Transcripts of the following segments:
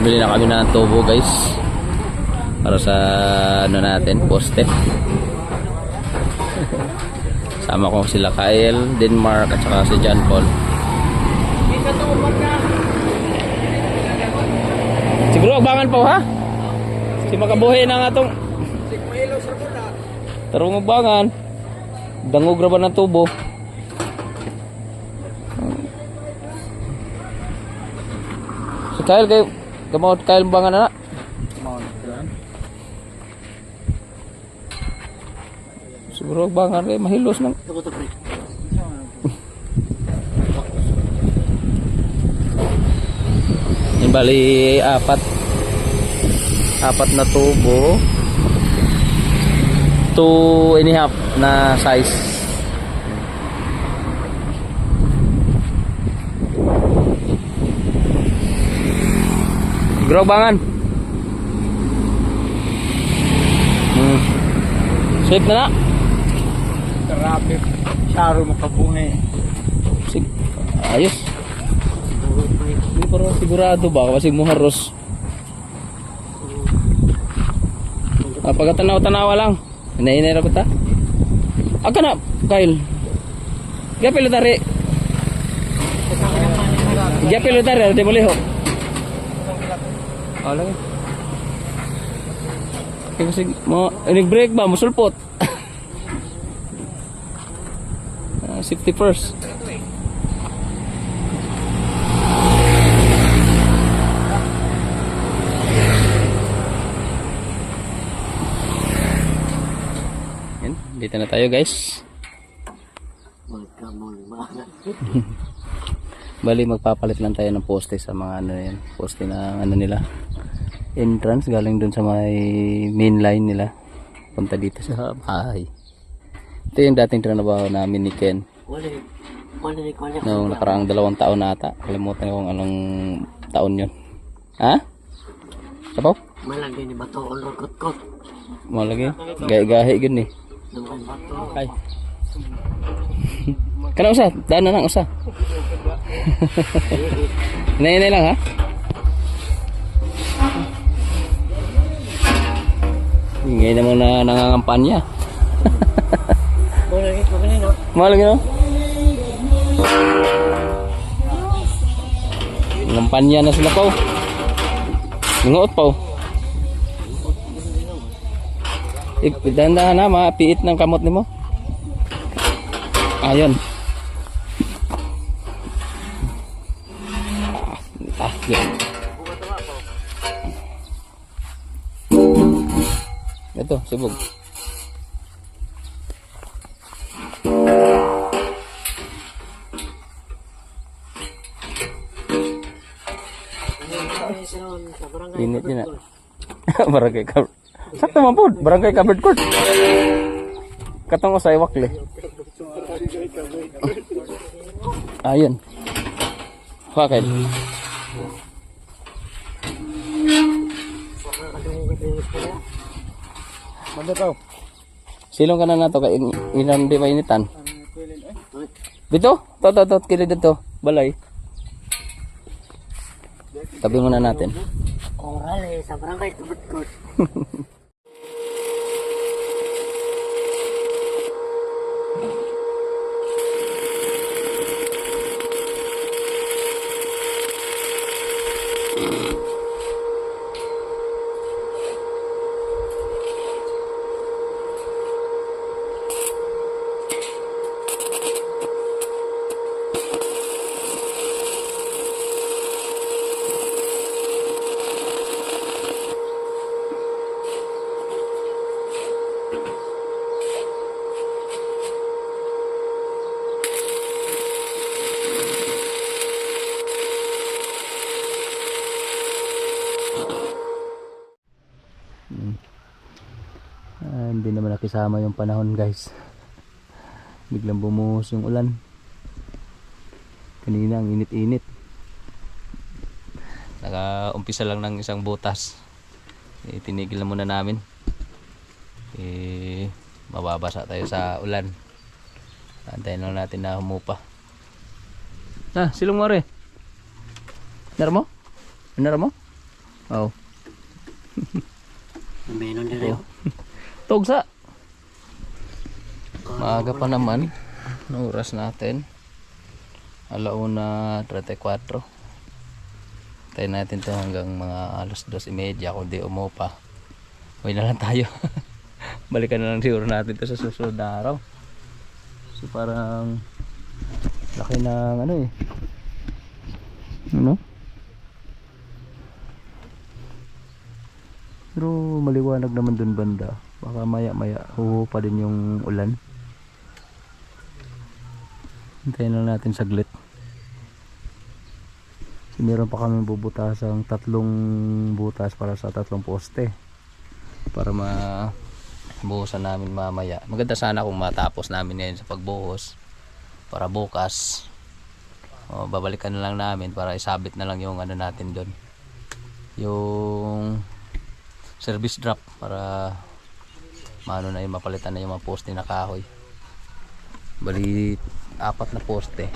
bumili na kami ng tubo guys para sa ano natin, poste. Sama ko sila Kyle, Denmark at saka si John Paul. Siguro abangan po ha. Si makabuhi na nga tong tarong abangan. Dangog ra ba ng tubo? Si Kyle kayo gamot Kyle bangan na. Siguro bangan kayo mahilos nang. Yung bali apat na tubo, 2.5 na size. Siguro bangan. Sweet na na. Rapid, saro makabuhi. Ayos. Hindi pero sigurado ba kasi muharos. Pagkatanaw-tanawa lang. Hinahinay ra ko ta. Aka na, Kyle. Gapil tari. Gapil tari, di boleh ho. Oh lagi. Kasi mo ini break ba musulpot. Safety first. Yan, dito na tayo guys. Bali magpapalit lang tayo ng poste sa mga ano yan, poste na ano nila. Entrance galing dun sa may main line nila. Punta dito sa bahay. Ito yung dating trabaho namin ni Ken. Noong nakaraang 2 taon na ata. Kalimutan ko kung anong taon yun. Ha? Sabaw? Malagay ni bato on rogot ko. Malagay? Gahi-gahi gini. Ay. Kana usa? Daan na lang usa. Inay lang ha? Ngayon naman na nangangampanya. Malagay no? Ngampanya na sila po. Nanguot po. Dahan-dahan na, mapiit ng kamot ni mo. Ayun. Yun. Ito, sibog. Init din na. Barangay covered. Sakto man po, barangay covered court. Katong usay wakli. Ayun. Bakit? Manda tao. Silong ka na nato kay ilan di mainitan. Dito? To kilid dito. Balay. Tabi muna natin. Oral sa barangay covered. Hindi naman nakisama yung panahon guys. Biglang bumuhos yung ulan. Kanina ang init-init. Naka-umpisa lang ng isang butas. Tinigil na muna namin. Mababasa tayo sa ulan. Antayin lang natin na humupa. Silong mo rin. Nara mo? Nara mo? Oh. Meron din rin. Tugsa. Maaga pa naman. Anong oras natin? 1:34. Tayo natin to hanggang mga 2:30 kung di umupa. Uwi na lang tayo. Balikan na lang siguro natin to sa susunod na araw. So parang laki ng ano eh. Ano? Pero maliwanag naman dun banda. Baka maya maya pa din yung ulan. Hintayin lang natin saglit. Kasi meron pa kami bubutasang 3 butas para sa 3 poste. Para mabuhusan namin mamaya. Maganda sana kung matapos namin ngayon sa pagbuhos. Para bukas babalikan na lang namin para isabit na lang yung ano natin doon. Yung service drop para maano na yung mapalitan na yung mga poste na kahoy. Bali 4 na poste.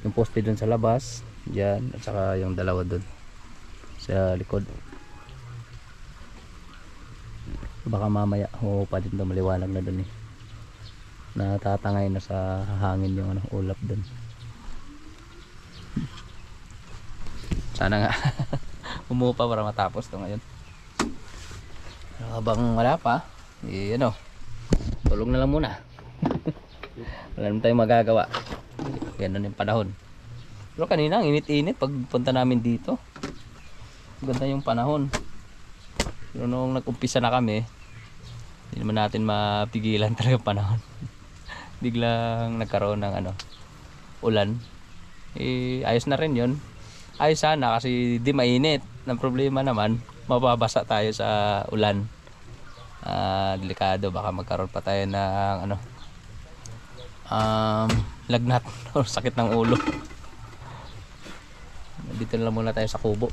Yung poste dun sa labas dyan at saka yung dalawa dun sa likod. Baka mamaya pa din doon, maliwanag na dun eh. Natatangay na sa hangin yung ano, ulap dun. Sana nga umupa para matapos to ngayon. Habang wala pa ano, tulog na lang muna. Wala naman tayong magagawa. Ganun yung panahon. Pero kanina ang init-init pag punta namin dito. Ganda yung panahon. Pero nung nag-umpisa na kami, hindi naman natin mapigilan talaga panahon. Biglang nagkaroon ng ano, ulan. Ayos na rin yun. Ayos sana kasi di mainit. Ang problema naman, mababasa tayo sa ulan. Delikado, baka magkaroon pa tayo ng ano, lagnat o sakit ng ulo. Dito na lang muna tayo sa kubo.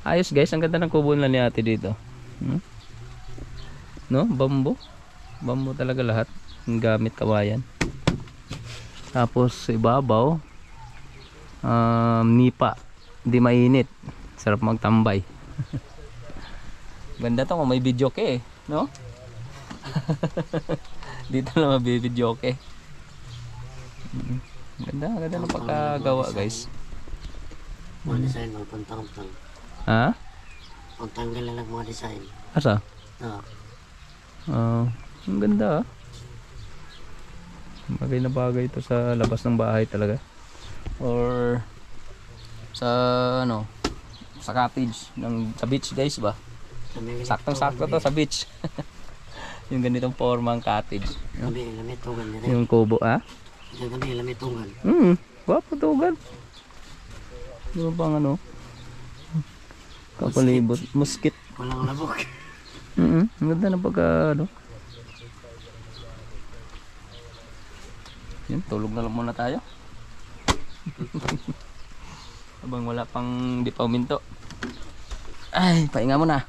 Ayos guys, ang ganda ng kubo nila ni ate dito. No, bambo talaga lahat ng gamit, kawayan. Tapos sa ibabaw nipa, hindi mainit, sarap magtambay. Ganda to kung may videoke no? Dito lang mabibidyoke. Ganda ng pagkagawa guys. Mga design mo, puntang-puntang. Ha? Pagtanggal na lang mga design. Asa? Oo. Ang ganda ah. Bagay na bagay ito sa labas ng bahay talaga. Or sa ano, sa cottage sa beach guys ba? Saktong-sakto to sa beach. Yung ganitong formang cottage. Lamit tugan nila. Yung kubo ah? Lamit tugan. Guwapo tugan. Ano bang ano? Kapalibot, muskit. Walang labok. Ang ganda ng pagka ano. Yan, tulog na lang muna tayo. Habang wala pang di pa uminto. Ay, pahinga muna.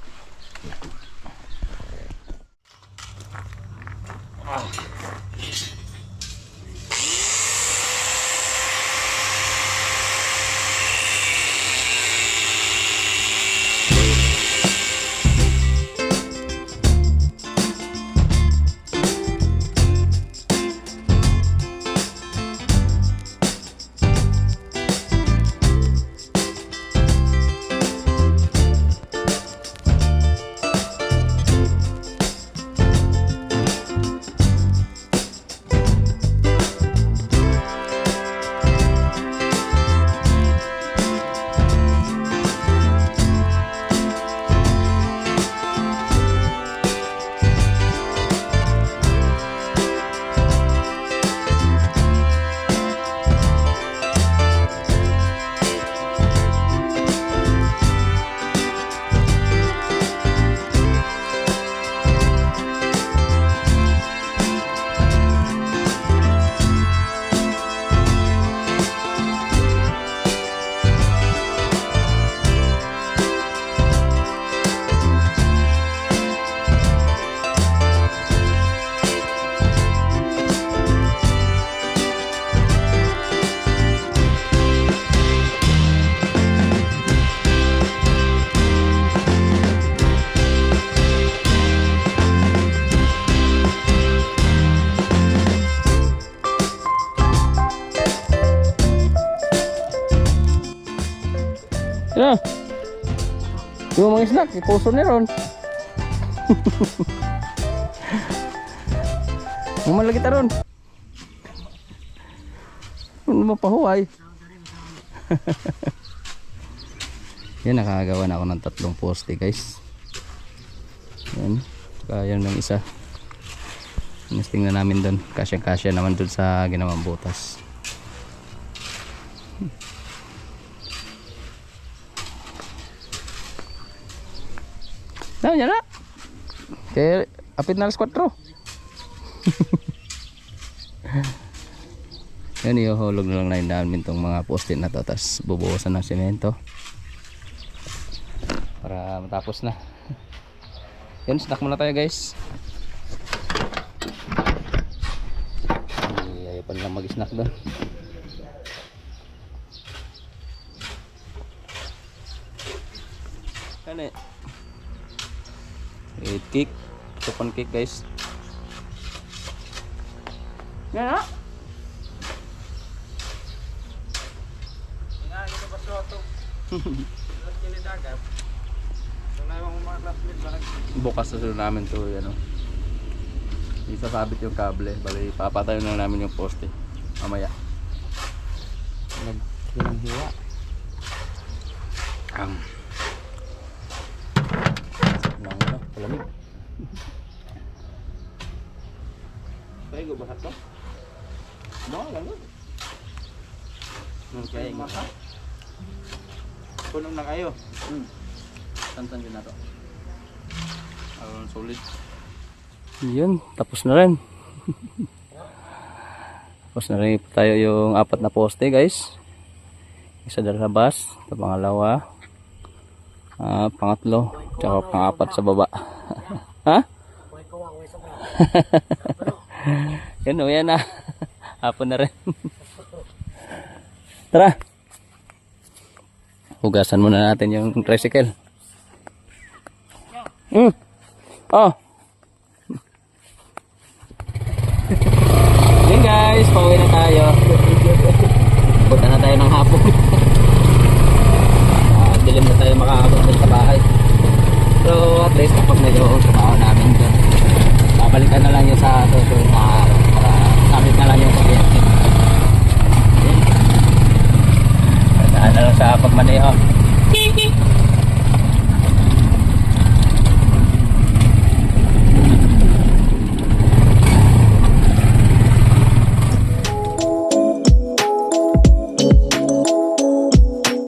Na. Yung mga snack, ipuso ni Ron. Mamalagi ta Ron. Ano mo pahuway? Yan, nakagawa na ako ng 3 poste guys. Yan. Saka yan ng isa. Tingnan namin doon. Kasya-kasya naman doon sa ginawang butas. Yan na. Kaya apit na alas 4. Yan, iuhulog na lang namin itong mga poste na to. Tapos bubuhusan ng semento para matapos na. Yan, snack muna tayo guys. Ayaw pa nilang mag-snack doon. Ano eh, 8 cake. Tupan cake guys. Yan na. Bukas sa sunod namin to, ano. Isasabit yung kable, bali papatayo na namin yung poste mamaya. Naghiwa. Nang palamig. Kaya go bahat to? No, lang. Nung kaya maka. Punong na kayo. Tantan din na to. Solid. Yun, tapos na rin. Tapos na rin tayo yung 4 na poste guys. Isa dala sa bus, ito pangalawa, pangatlo, tsaka pang-4 sa baba. Ha? Yan o, yan na. Hapon na rin. Tara. Hugasan muna natin yung tricycle. Oh. Yan guys, pauwi na tayo. Punta na tayo ng hapon. Dilim na tayo makakabot sa bahay. So at least kapag na yung trabaho namin dun, babalikan na lang yung sa susunod na